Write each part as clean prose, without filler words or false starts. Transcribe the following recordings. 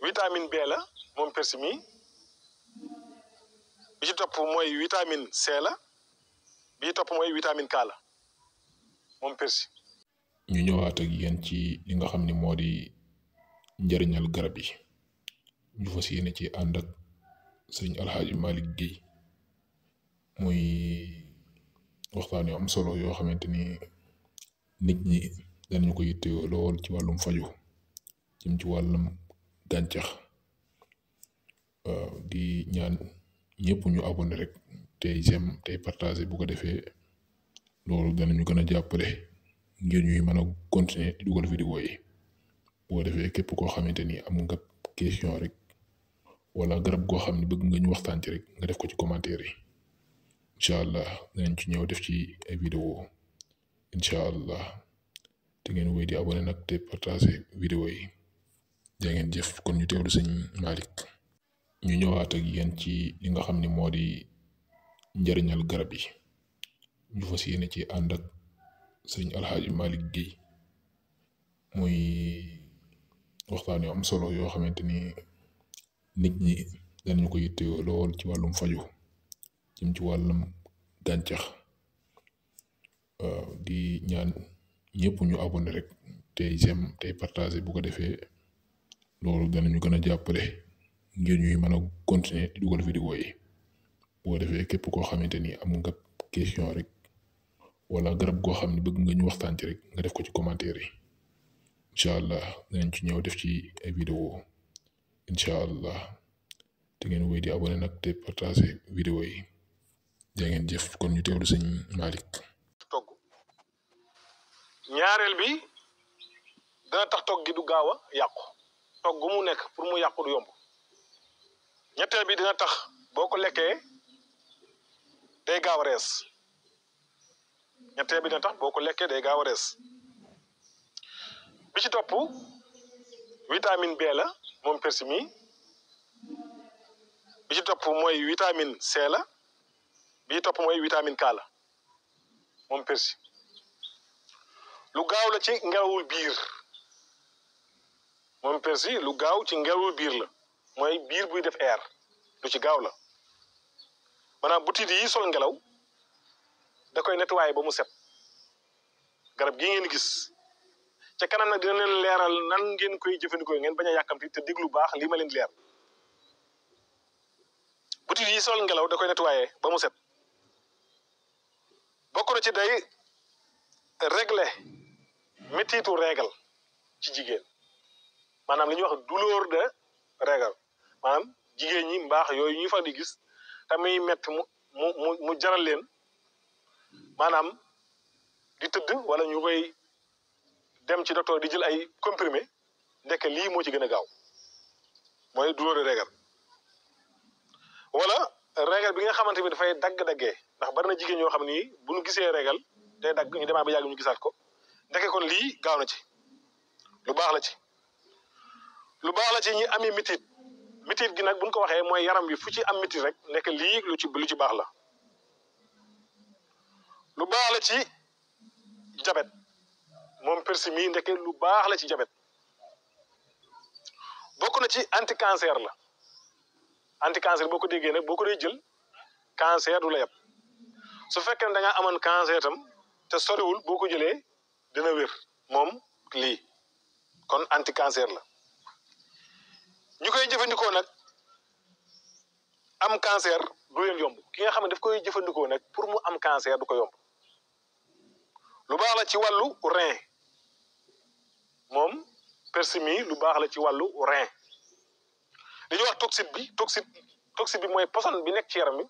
vitamine B la moom persil mi bi ci topp mooy vitamine C la bi ci topp mooy vitamine K la moom persil. ñu ñëwaat ak yéen ci li nga xam ni moo di njëriñal garab yi ñu fas yéene ci ànd ak sëñ Alxaaji Malick Guèye muy waxtaan yu am solo yoo xamante ni nit ñi danañu ko yittewoo lool ci wàllum faju jëm ci wàllum gàncax di ñaan ñëpp ñu abonné rek tey j'aime tey partagé bu ko defee loolu danañu gën a jàppale ngir ñuy mën a continuer di dugal vidéo yi bu ko defee képp koo xamante ni am nga question rek wala garab goo xam ne bëgg nga ñu waxtaan ci rek nga def ko ci commentaire yi incha allah danañ ci ñëw def ci ay vidéo incha allah te ngeen wéy di abonné nag te partagé vidéo yi jaa ngeen jëf kon ñu teewlu sëñ Malick ñu ñëwaat ak yéen ci li nga xam ni moo di njëriñal garab yi ñu fas yéene ci ànd ak sëñ Alxaaji Malick Guèye muy waxtaan yu am solo yoo xamante ni nit ñi danañu ko yittewoo lool ci wàllum faju jëm ci wàllum gàncax di ñaan ñëpp ñu abonné rek tey j'aime tey partagé bu ko defee loolu danañu gën a jàppale ngir ñuy mën a continuer di dugal vidéo yi bu ko defee képp koo xamante ni am nga question rek wala garab goo xam ne bëgg nga ñu waxtaan ci rek nga def ko ci commentaire yi incha allah danañ ci ñëw def ci ay vidéo incha allah te ngeen wéy di abonné nag te partagé vidéo yi jaa ngeen jëf kon ñu teewlu sëñ Malick. togg ñaareel bi dana tax togg gi du gaaw a yàqu togg gu mu nekk pour mu yàqu du yomb ñetteel bi dina tax boo ko lekkee day gaaw a rees ñetteel bi dina tax boo ko lekkee day gaaw a rees bi ci topp vitamine B la moom persil mi bi ci topp mooy vitamine C la bi ci topp mooy vitamine K la moom persil lu gaaw la ci ngelawul biir moom persil lu gaaw ci ngelawul biir la mooy biir buy def air lu ci gaaw la maanaam butit yi sol ngelaw da koy nettoyer ba mu set garab gi ngeen gis ca kanam nag dina leen leeral nan ngeen koy jëfandikoo ngeen bañ a yàkkamti te déglu baax lii ma leen leer butit yi sol ngelaw da koy nettoyer ba mu set bokk na ci day régler méttiitu régal ci jigéen maanaam li ñuy wax douleur de régal maanaam jigéen ñi mbaax yooyu ñuy fa di gis tamit metti mu jaral leen maanaam di tëdd wala ñu koy dem ci docteur di jël ay comprimé ndekk lii moo ci gën a gaaw mooy douleur de régal wala régal bi nga xamante bi dafay dagg-daggee ndax bari na jigéen ñoo xam ni bu ñu gisee régal day dagg ñu demaat ba yàgg ñu gisaat ko ndeke kon lii gaaw na ci lu baax la ci lu baax la ci ñi amee mitit mitit gi nag buñ ko waxee mooy yaram bi fu ci am mitit rek nekk lii lu ci baax la lu baax la ci jabet moom persil mi ndeke lu baax la ci jabet bokk na ci anti cancer la anti cancer boo ko déggee nag boo ko dee jël cancer du la yab su fekkee ne da nga amoon cancer tam te soriwul boo ko jëlee dina wér moom lii kon anti cancer la ñu koy jëfandikoo nag am cancer du leen yomb ki nga xam ne daf koy jëfandikoo nag pour mu am cancer du ko yomb lu baax la ci wàllu rein moom persil mi lu baax la ci wàllu rein li ñuy wax toxite bi mooy poison bi nekk ci yaram mi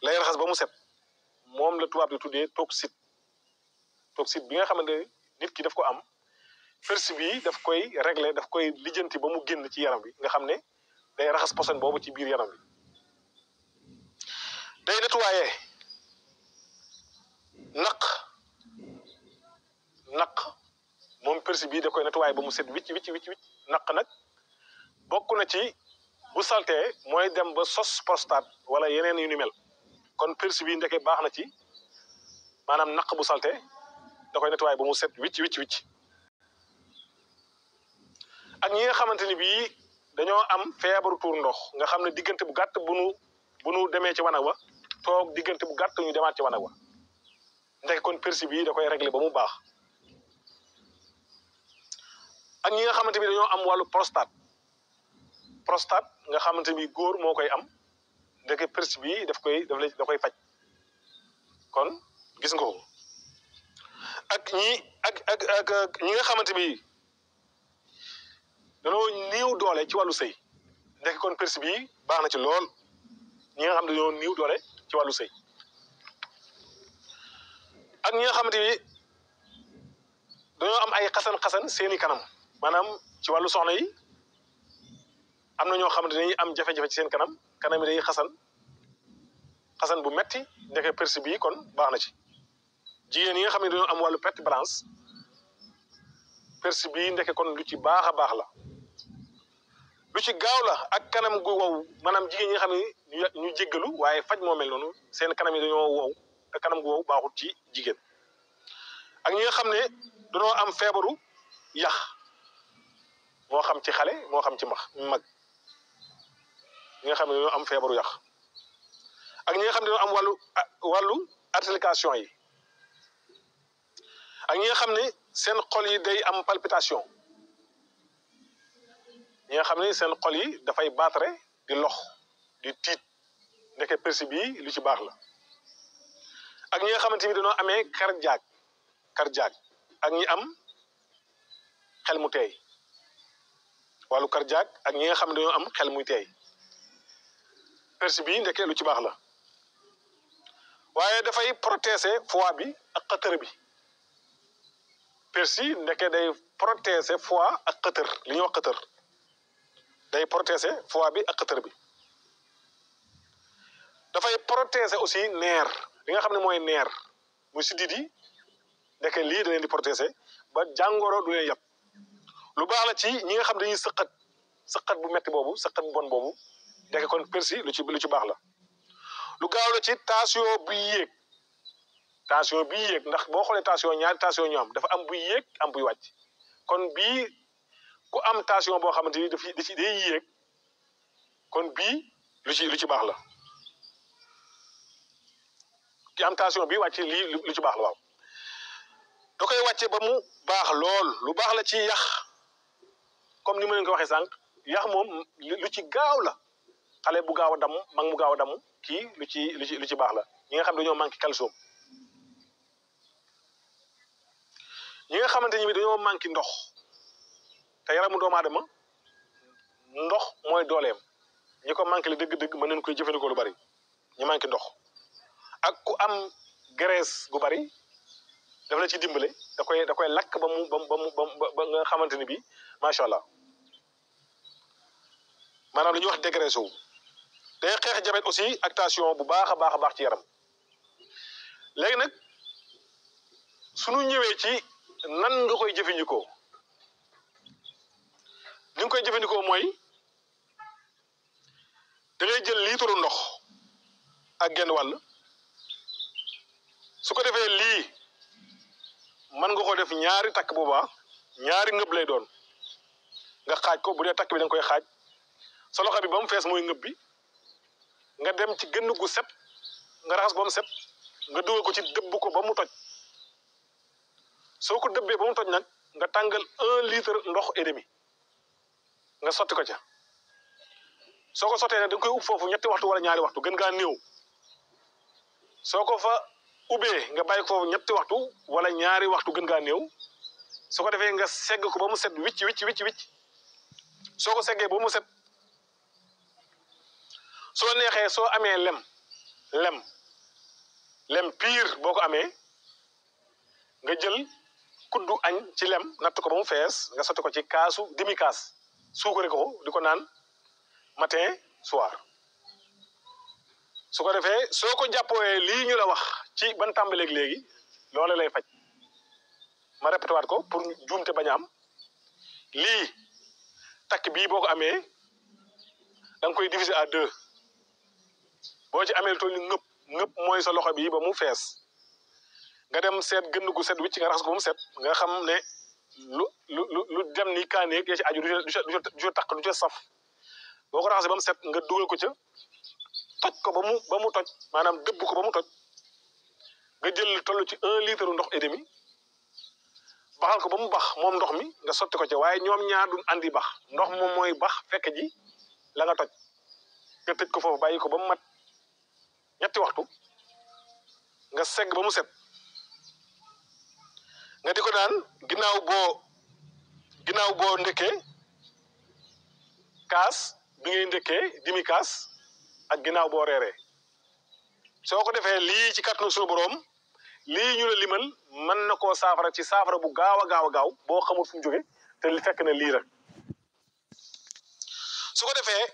lay raxas ba mu set moom la tubaab di tuddee toxite bi nga xamante nit ki daf ko am persil bi daf koy régler daf koy lijjanti ba mu génn ci yaram bi nga xam ne day raxas poison boobu ci biir yaram bi day nettoyer naq moom persil bi da koy nettoyer ba mu set wicc naq nag bokk na ci bu saltee mooy dem ba sos prostate wala yeneen yu ni mel kon persil bi ndeke baax na ci maanaam naq bu salte da koy nettoyer ba mu set wicc ak ñi nga xamante ni bii dañoo am feebaru tuur ndox nga xam ne diggante bu gàtt bu nu demee ci wanag wa toog diggante bu gàtt ñu demaat ci wanag wa ndek kon persi bi da koy régler ba mu baax ak ñi nga xamante bi dañoo am wàllu prostate nga xamante bi góor moo koy am ndeke persi bi da koy faj kon gis nga ko ak ñi nga xamante bi dañoo néew doole ci wàllu sëy ndeke kon persi bi baax na ci lool ñi nga xam ne dañoo néew doole ci wàllu sëy ak ñi nga xamante bi dañoo am ay xasan-xasan seeni kanam maanaam ci wàllu soxna yi am na ñoo xamante ne dañuy am jafe-jafe ci seen kanam yi day xasan bu metti ndeke persi bi kon baax na ci jigéen yi nga xam ne dañoo am wàllu perte blanche persi bi ndeke kon lu ci baax a baax la lu ci gaaw la ak kanam gu wow maanaam jigéen ñi nga xam ne ñu jéggalu waaye faj moo mel noonu seen kanam yi dañoo wow te kanam gu wow baaxut ci jigéen ak ñi nga xam ne dañoo am feebaru yax moo xam ci xale moo xam ci mag ñi nga xam ne dañoo am feebaru yax ak ñi nga xam ne dañoo am wàllu articulation yi ak ñi nga xam ne seen xol yi day am palpitation ñi nga xam ne seen xol yi dafay battre di lox di tiit ndeke persi bi lu ci baax la ak ñi nga xamante ni dañoo amee cardiaque ak ñi am xel mu teey wàllu cardiaque ak ñi nga xam ne dañoo am xel muy teey persi bi ndeke lu ci baax la waaye dafay protéger foie bi ak xëtër bi persi ndeke day protéger foie ak xëtër li ñuy wax xëtër day protéger foie bi ak xëtër bi dafay protéger aussi neer li nga xam ne mooy neer muy sidit yi ndeke lii da leen di protéger ba jàngoro du leen yàpp lu baax la ci ñi nga xam dañuy sëqat bu metti boobu sëqat bu bon boobu ndeke kon persi lu ci baax la lu gaaw la ci tension buy yéeg ndax boo xoolee tension ñaari tension ñoo am dafa am buy yéeg am buy wàcc kon bii ku am tension boo xamante ni day yéeg kon bii lu ci baax la ki am tension bii wàcc lii lu ci baax la waaw da koy wàcce ba mu baax lool lu baax la ci yax comme ni ma leen ko waxee sànq yax moom lu ci gaaw la xale bu gaaw a damm mag mu gaaw a damm kii lu ci baax la ñi nga xam dañoo manqué calcium ñi nga xamante ni dañoo manqué ndox te yaramu doomu aadama ndox mooy dooleem ñi ko manqué le dëgg-dëgg mën nañu koy jëfandikoo lu bari ñu manqué ndox ak ku am graisse gu bari daf la ci dimbale da koy lakk ba nga xamante ni bii macha allah maanaam lu ñuy wax dégraissé wu day xeex jabet aussi ak tension bu baax a baax ci yaram léegi nag suñu ñëwee ci nan nga koy jëfandikoo ni nga koy jëfandikoo mooy da ngay jël litre ndox ak genn wàll su ko defee lii mën nga ko def ñaari takk boobaa ñaari ngëb lay doon nga xaaj ko bu dee takk bi da nga koy xaaj sa loxo bi ba mu fees mooy ngëb bi nga dem ci gënn gu set nga raxas ba mu set nga dugal ko ci dëbb ko ba mu toj soo ko dëbbee ba mu toj nag nga tàngal 1 litre ndox et demi nga sotti ko ca soo ko sottee nag da nga koy ub foofu ñetti waxtu wala ñaari waxtu gën ngaa néew soo ko fa ubbee nga bàyyi ko foofu ñetti waxtu wala ñaari waxtu gën ngaa néew su ko defee nga segg ko ba mu set wicc soo ko seggee ba mu set soo neexee soo amee lem pire boo ko amee nga jël kuddu añ ci lem natt ko ba mu fees nga sotti ko ci kaasu demi kaas suukare ko di ko naan matin soir su ko defee soo ko jàppooyee lii ñu la wax ci ban tàmbaleeg léegi loolu lay faj ma répété waat ko pour juumte bañ a am lii takk bii boo ko amee da nga koy diviser à 2 boo ci amee lu toll ni ngëpp mooy sa loxo bii ba mu fees nga dem seet gënn gu set wicc nga raxas ko ba mu set nga xam ne lu dem ni kaaneeg ya ci aju du ca takk du ca saf boo ko raxasee ba mu set nga dugal ko ca toj ko ba mu toj maanaam dëbb ko ba mu toj nga jël toll ci 1 litre ndox et demi baxal ko ba mu bax moom ndox mi nga sotti ko ca waaye ñoom ñaar duñ andi bax ndox moom mooy bax fekk ji la nga toj nga tëj ko foofu bàyyi ko ba mu mat ñetti waxtu nga segg ba mu set nga di ko naan ginnaaw boo ndekkee kaas bi ngay ndekkee dimi kaas ak ginnaaw boo reeree soo ko defee lii ci kàttanu suñu boroom lii ñu la limal mën na koo saafara ci saafara bu gaaw a gaaw boo xamul fu mu jóge te li fekk na lii rek su ko defee